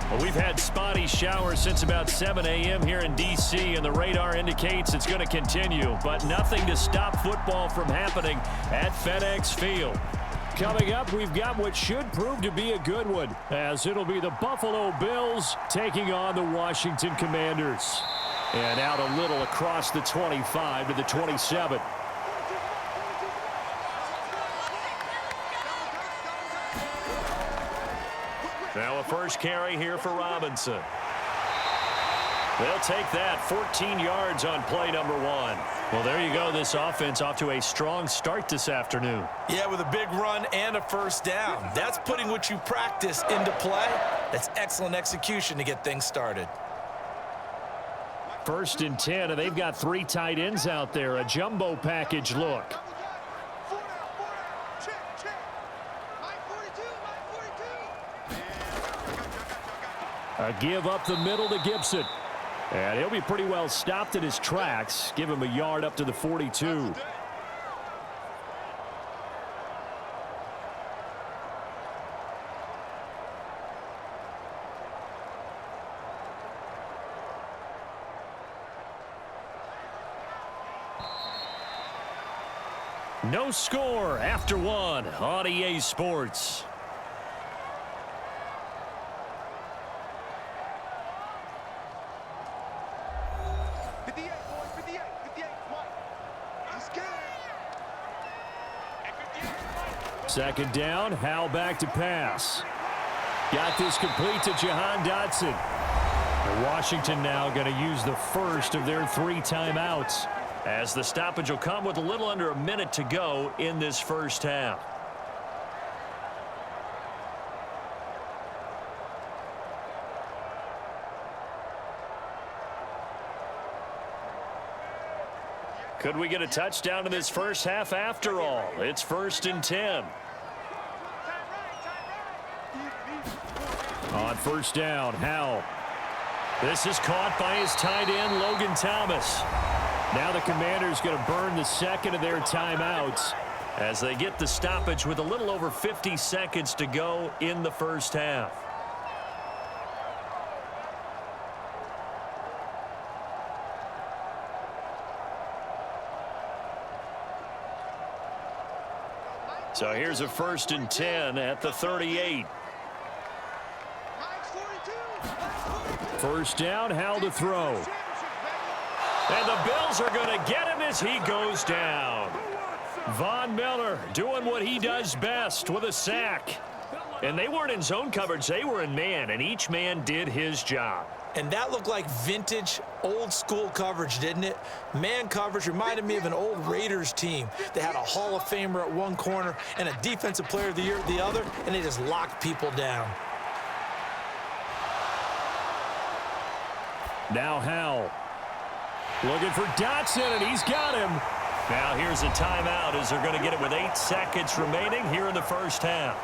Well, we've had spotty showers since about 7 a.m. here in D.C., and the radar indicates it's going to continue, but nothing to stop football from happening at FedEx Field. Coming up, we've got what should prove to be a good one, as it'll be the Buffalo Bills taking on the Washington Commanders. And out a little across the 25 to the 27. Now a first carry here for Robinson. They'll take that 14 yards on play number 1. Well, there you go. This offense off to a strong start this afternoon. Yeah, with a big run and a first down. That's putting what you practice into play. That's excellent execution to get things started. 1st and 10, and they've got 3 tight ends out there. A jumbo package look. A give up the middle to Gibson. And he'll be pretty well stopped in his tracks. Give him a yard up to the 42. No score after 1 on EA Sports. Second down, Howell back to pass. Got this complete to Jahan Dotson. And Washington now going to use the first of their 3 timeouts, as the stoppage will come with a little under a minute to go in this first half. Could we get a touchdown in this first half after all? It's 1st and 10. On first down, Howell. This is caught by his tight end, Logan Thomas. Now the Commanders going to burn the second of their timeouts as they get the stoppage with a little over 50 seconds to go in the first half. So here's a 1st and 10 at the 38. First down, Howell to throw. And the Bills are going to get him as he goes down. Von Miller doing what he does best with a sack. And they weren't in zone coverage, they were in man, and each man did his job. And that looked like vintage, old-school coverage, didn't it? Man coverage reminded me of an old Raiders team. They had a Hall of Famer at one corner and a Defensive Player of the Year at the other, and they just locked people down. Now Howell. Looking for Dotson, and he's got him. Now here's a timeout as they're going to get it with 8 seconds remaining here in the first half.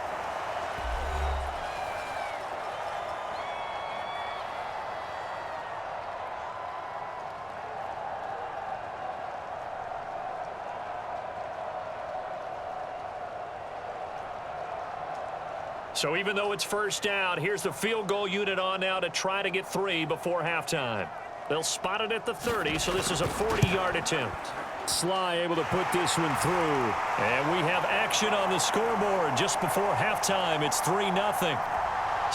So even though it's first down, here's the field goal unit on now to try to get 3 before halftime. They'll spot it at the 30, so this is a 40-yard attempt. Sly able to put this one through. And we have action on the scoreboard just before halftime. It's 3-0.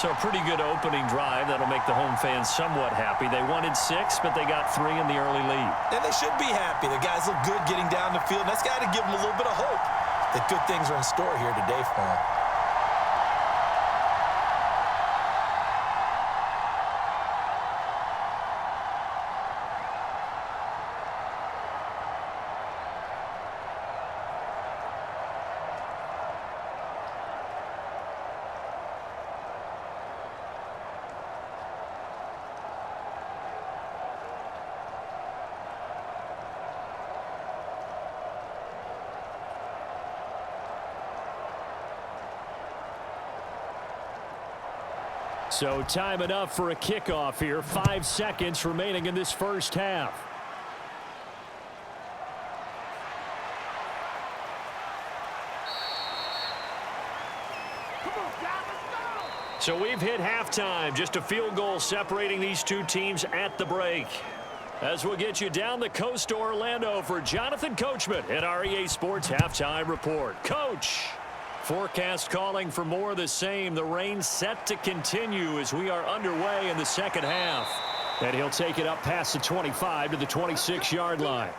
So a pretty good opening drive. That'll make the home fans somewhat happy. They wanted 6, but they got 3 in the early lead. And they should be happy. The guys look good getting down the field. That's got to give them a little bit of hope that good things are in store here today for them. So time enough for a kickoff here. 5 seconds remaining in this first half. So we've hit halftime. Just a field goal separating these two teams at the break. As we'll get you down the coast to Orlando for Jonathan Coachman at our EA Sports Halftime Report. Coach, forecast calling for more of the same. The rain set to continue as we are underway in the second half. And he'll take it up past the 25 to the 26-yard line.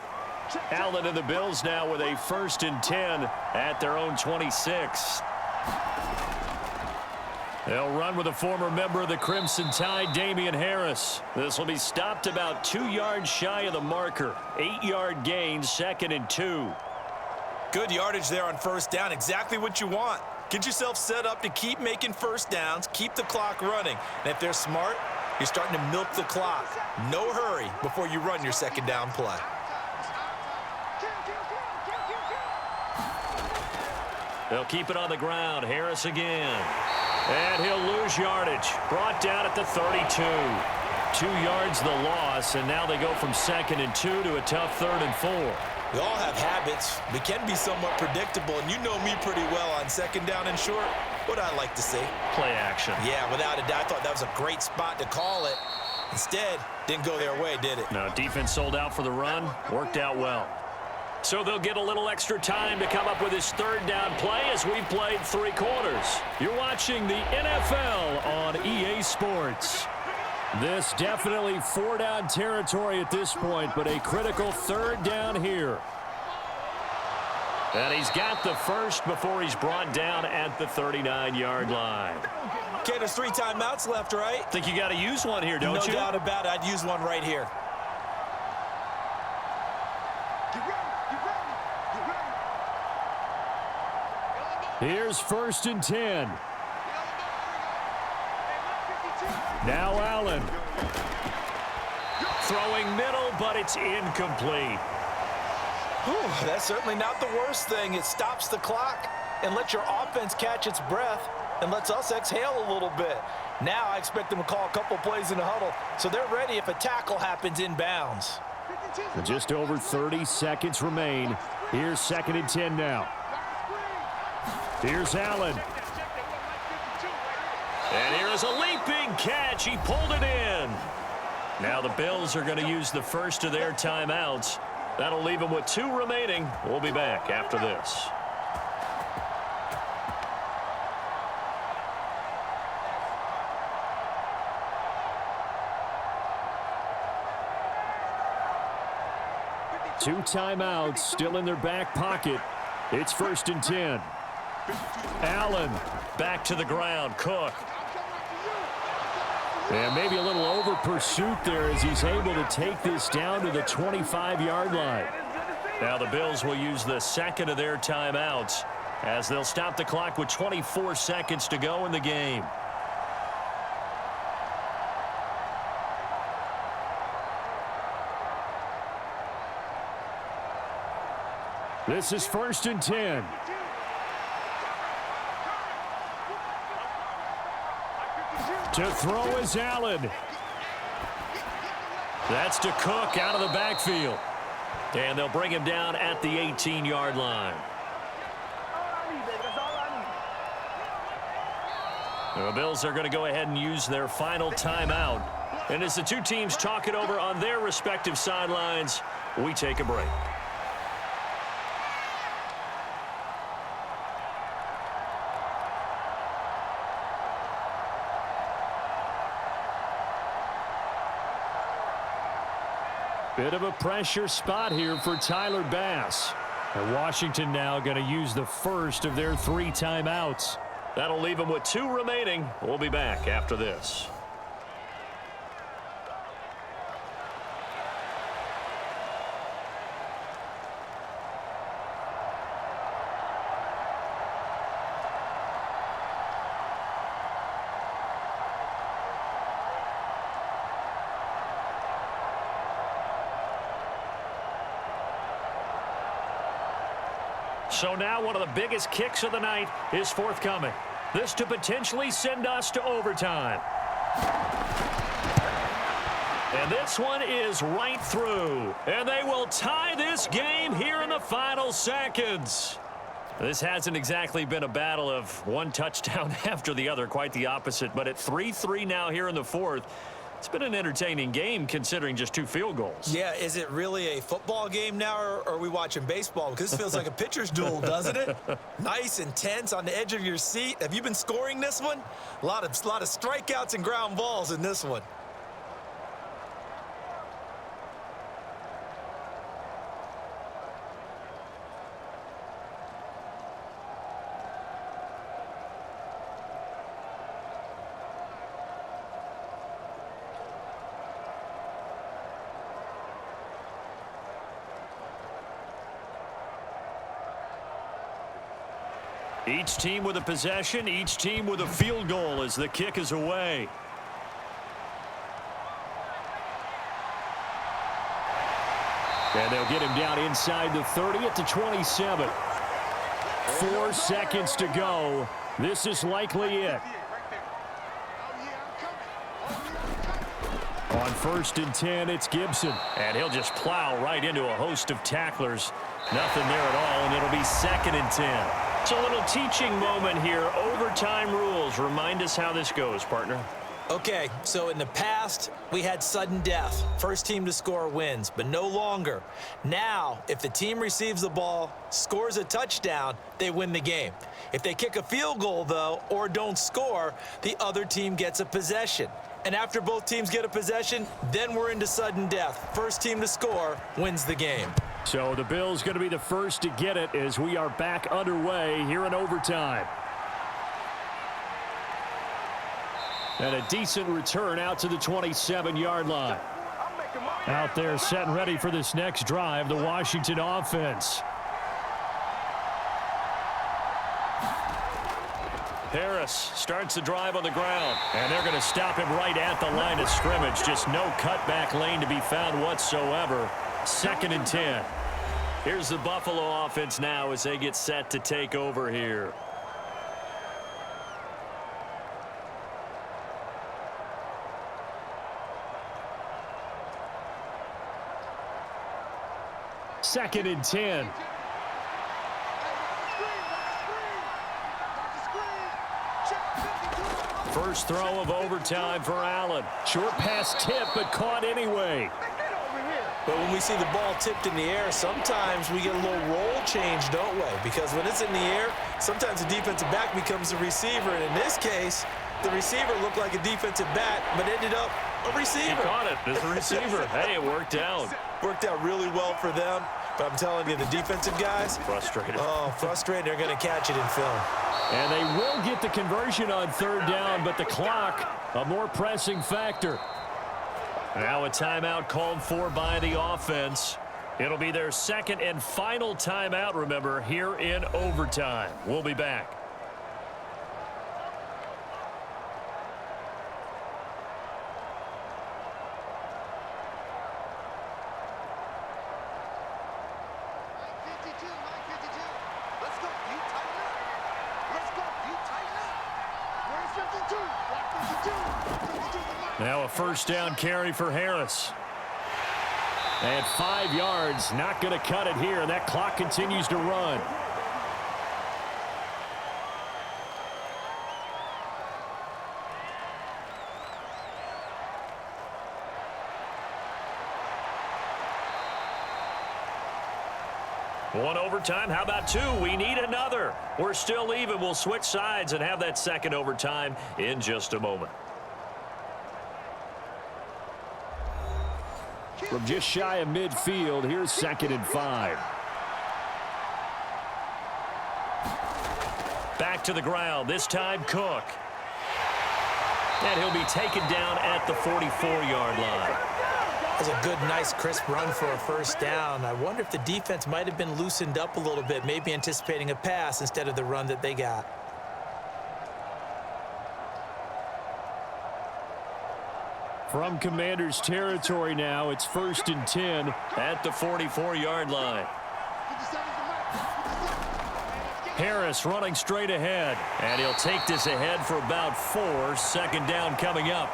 Allen and the Bills now with a 1st and 10 at their own 26. They'll run with a former member of the Crimson Tide, Damian Harris. This will be stopped about 2 yards shy of the marker. 8-yard gain, 2nd and 2. Good yardage there on 1st down. Exactly what you want. Get yourself set up to keep making 1st downs, keep the clock running. And if they're smart, you're starting to milk the clock. No hurry before you run your 2nd down play. They'll keep it on the ground. Harris again. And he'll lose yardage. Brought down at the 32. 2 yards the loss, and now they go from 2nd and 2 to a tough 3rd and 4. We all have habits. We can be somewhat predictable, and you know me pretty well on 2nd down and short. What I like to see. Play action. Yeah, without a doubt. I thought that was a great spot to call it. Instead, didn't go their way, did it? No, defense sold out for the run. Worked out well. So they'll get a little extra time to come up with his 3rd down play as we've played 3 quarters. You're watching the NFL on EA Sports. This definitely 4-down territory at this point, but a critical 3rd down here. And he's got the first before he's brought down at the 39-yard line. Okay, there's 3 timeouts left, right? Think you got to use one here, don't you? No doubt about it. I'd use one right here. Here's 1st and 10. Now Allen. Throwing middle, but it's incomplete. Whew, that's certainly not the worst thing. It stops the clock and lets your offense catch its breath and lets us exhale a little bit. Now I expect them to call a couple plays in the huddle so they're ready if a tackle happens inbounds. Just over 30 seconds remain. Here's 2nd and 10 now. Here's Allen. And here's a leaping catch. He pulled it in. Now the Bills are going to use the first of their timeouts. That'll leave them with 2 remaining. We'll be back after this. Two timeouts still in their back pocket. It's 1st and 10. Allen back to the ground. Cook. And maybe a little over pursuit there as he's able to take this down to the 25-yard line. Now the Bills will use the 2nd of their timeouts as they'll stop the clock with 24 seconds to go in the game. This is 1st and 10. To throw is Allen. That's to Cook out of the backfield. And they'll bring him down at the 18-yard line. The Bills are going to go ahead and use their final timeout. And as the two teams talk it over on their respective sidelines, we take a break. Bit of a pressure spot here for Tyler Bass. And Washington now going to use the first of their 3 timeouts. That'll leave them with 2 remaining. We'll be back after this. So now one of the biggest kicks of the night is forthcoming. This to potentially send us to overtime. And this one is right through. And they will tie this game here in the final seconds. This hasn't exactly been a battle of one touchdown after the other, quite the opposite. But at 3-3 now here in the fourth, it's been an entertaining game considering just 2 field goals. Yeah, is it really a football game now, or are we watching baseball? Because this feels like a pitcher's duel, doesn't it? Nice, intense, on the edge of your seat. Have you been scoring this one? A lot of strikeouts and ground balls in this one. Each team with a possession, each team with a field goal as the kick is away. And they'll get him down inside the 30 at the 27. 4 seconds to go. This is likely it. On 1st and 10, it's Gibson. And he'll just plow right into a host of tacklers. Nothing there at all, and it'll be 2nd and 10. It's a little teaching moment here. Overtime rules. Remind us how this goes, partner. Okay, so in the past, we had sudden death. First team to score wins, but no longer. Now, if the team receives the ball, scores a touchdown, they win the game. If they kick a field goal, though, or don't score, the other team gets a possession. And after both teams get a possession, then we're into sudden death. First team to score wins the game. So the Bills going to be the first to get it as we are back underway here in overtime. And a decent return out to the 27-yard line. Out there set and ready for this next drive, the Washington offense. Harris starts the drive on the ground, and they're going to stop him right at the line of scrimmage. Just no cutback lane to be found whatsoever. 2nd and 10. Here's the Buffalo offense now as they get set to take over here. Second and 10. First throw of overtime for Allen. Short pass tip, but caught anyway. But when we see the ball tipped in the air, sometimes we get a little roll change, don't we? Because when it's in the air, sometimes the defensive back becomes the receiver. And in this case, the receiver looked like a defensive back, but ended up a receiver. He caught it as a receiver. Hey, it worked out. Worked out really well for them. But I'm telling you, the defensive guys, frustrated. Oh, frustrated. They're going to catch it in film. And they will get the conversion on 3rd down, but the clock, a more pressing factor. Now a timeout called for by the offense. It'll be their 2nd and final timeout, remember, here in overtime. We'll be back. Now a 1st down carry for Harris. And 5 yards, not going to cut it here. That clock continues to run. One overtime. How about 2? We need another. We're still even. We'll switch sides and have that 2nd overtime in just a moment. From just shy of midfield, here's 2nd and 5. Back to the ground, this time Cook. And he'll be taken down at the 44-yard line. That's a good, nice, crisp run for a 1st down. I wonder if the defense might have been loosened up a little bit, maybe anticipating a pass instead of the run that they got. From Commander's territory now, it's 1st and 10 at the 44-yard line. Harris running straight ahead, and he'll take this ahead for about 4. 2nd down coming up.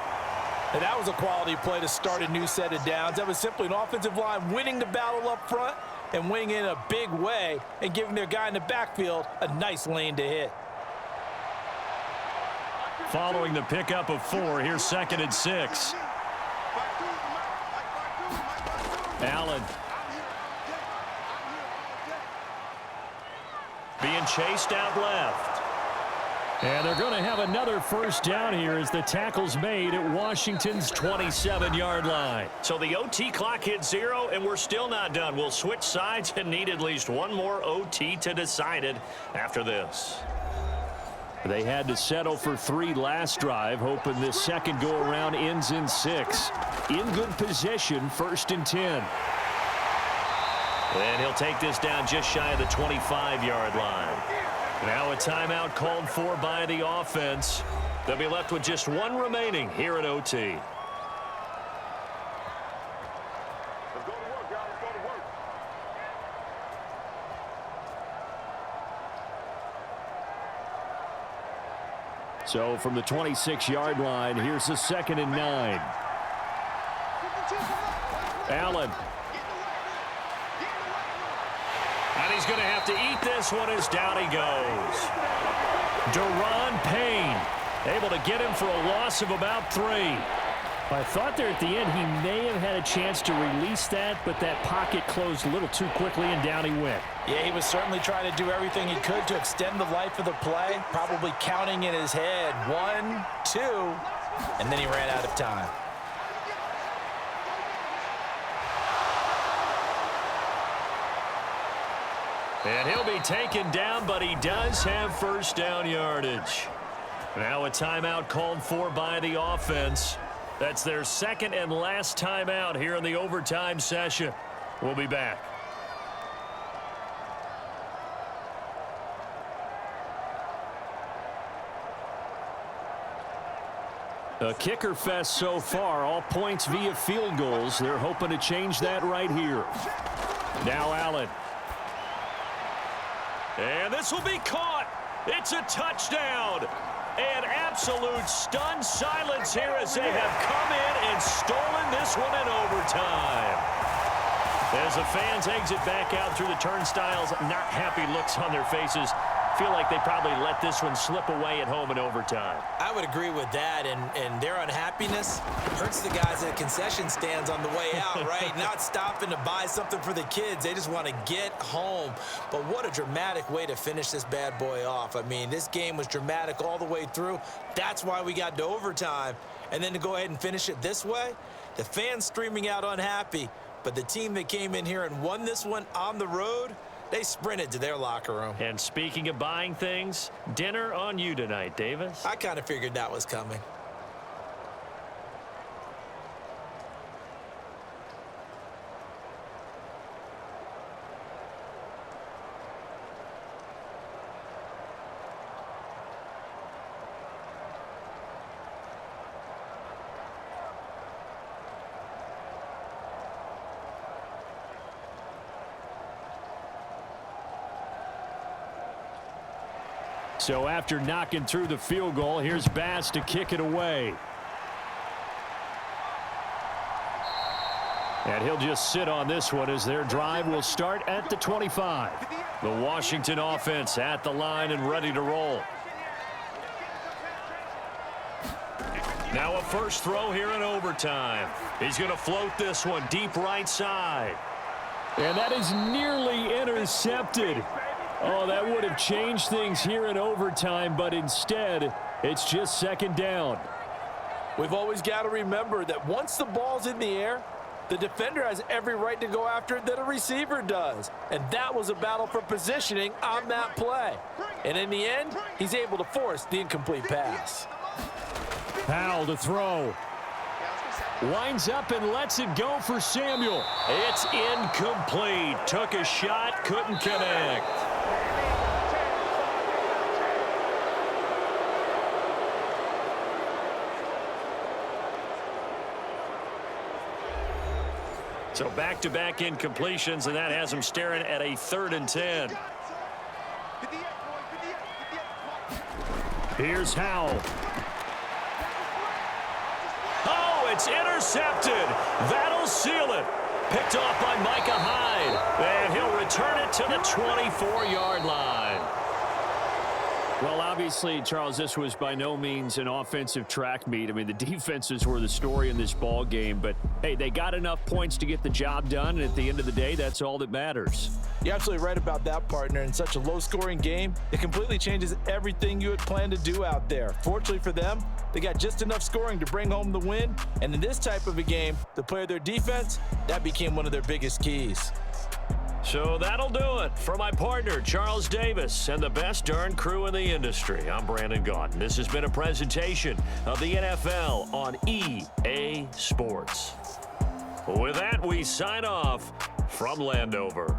And that was a quality play to start a new set of downs. That was simply an offensive line winning the battle up front and winning in a big way and giving their guy in the backfield a nice lane to hit. Following the pickup of 4, here's 2nd and 6. Allen. Being chased out left. And they're going to have another first down here as the tackle's made at Washington's 27-yard line. So the OT clock hit 0, and we're still not done. We'll switch sides and need at least one more OT to decide it after this. They had to settle for 3 last drive, hoping this second go-around ends in 6. In good position, 1st and 10. And he'll take this down just shy of the 25-yard line. Now a timeout called for by the offense. They'll be left with just 1 remaining here at OT. So from the 26-yard line, here's a 2nd and 9. Allen. And he's going to have to eat this one as down he goes. Deron Payne able to get him for a loss of about 3. I thought there at the end he may have had a chance to release that, but that pocket closed a little too quickly, and down he went. Yeah, he was certainly trying to do everything he could to extend the life of the play, probably counting in his head 1, 2, and then he ran out of time. And he'll be taken down, but he does have first down yardage. Now a timeout called for by the offense. That's their 2nd and last timeout here in the overtime session. We'll be back. A kicker fest so far, all points via field goals. They're hoping to change that right here. Now Allen. And this will be caught. It's a touchdown. And absolute stunned silence here as they have come in and stolen this one in overtime. As the fans exit back out through the turnstiles, not happy looks on their faces. Feel like they probably let this one slip away at home in overtime. I would agree with that, and their unhappiness hurts the guys at concession stands on the way out, right? Not stopping to buy something for the kids. They just want to get home. But what a dramatic way to finish this bad boy off. I mean, this game was dramatic all the way through. That's why we got to overtime. And then to go ahead and finish it this way, the fans streaming out unhappy, but the team that came in here and won this one on the road, they sprinted to their locker room. And speaking of buying things, dinner on you tonight, Davis. I kind of figured that was coming. So after knocking through the field goal, here's Bass to kick it away. And he'll just sit on this one as their drive will start at the 25. The Washington offense at the line and ready to roll. Now a first throw here in overtime. He's going to float this one deep right side. And that is nearly intercepted. Oh, that would have changed things here in overtime, but instead, it's just 2nd down. We've always got to remember that once the ball's in the air, the defender has every right to go after it that a receiver does. And that was a battle for positioning on that play. And in the end, he's able to force the incomplete pass. Powell to throw. Winds up and lets it go for Samuel. It's incomplete. Took a shot, couldn't connect. So back-to-back incompletions, and that has them staring at a 3rd and 10. Here's Howell. Oh, it's intercepted. That'll seal it. Picked off by Micah Hyde. And he'll return it to the 24-yard line. Well, obviously, Charles, this was by no means an offensive track meet. I mean, the defenses were the story in this ball game. But, hey, they got enough points to get the job done. And at the end of the day, that's all that matters. You're absolutely right about that, partner. In such a low-scoring game, it completely changes everything you had planned to do out there. Fortunately for them, they got just enough scoring to bring home the win. And in this type of a game, to play their defense, that became one of their biggest keys. So that'll do it for my partner, Charles Davis, and the best darn crew in the industry. I'm Brandon Gaudin. This has been a presentation of the NFL on EA Sports. With that, we sign off from Landover.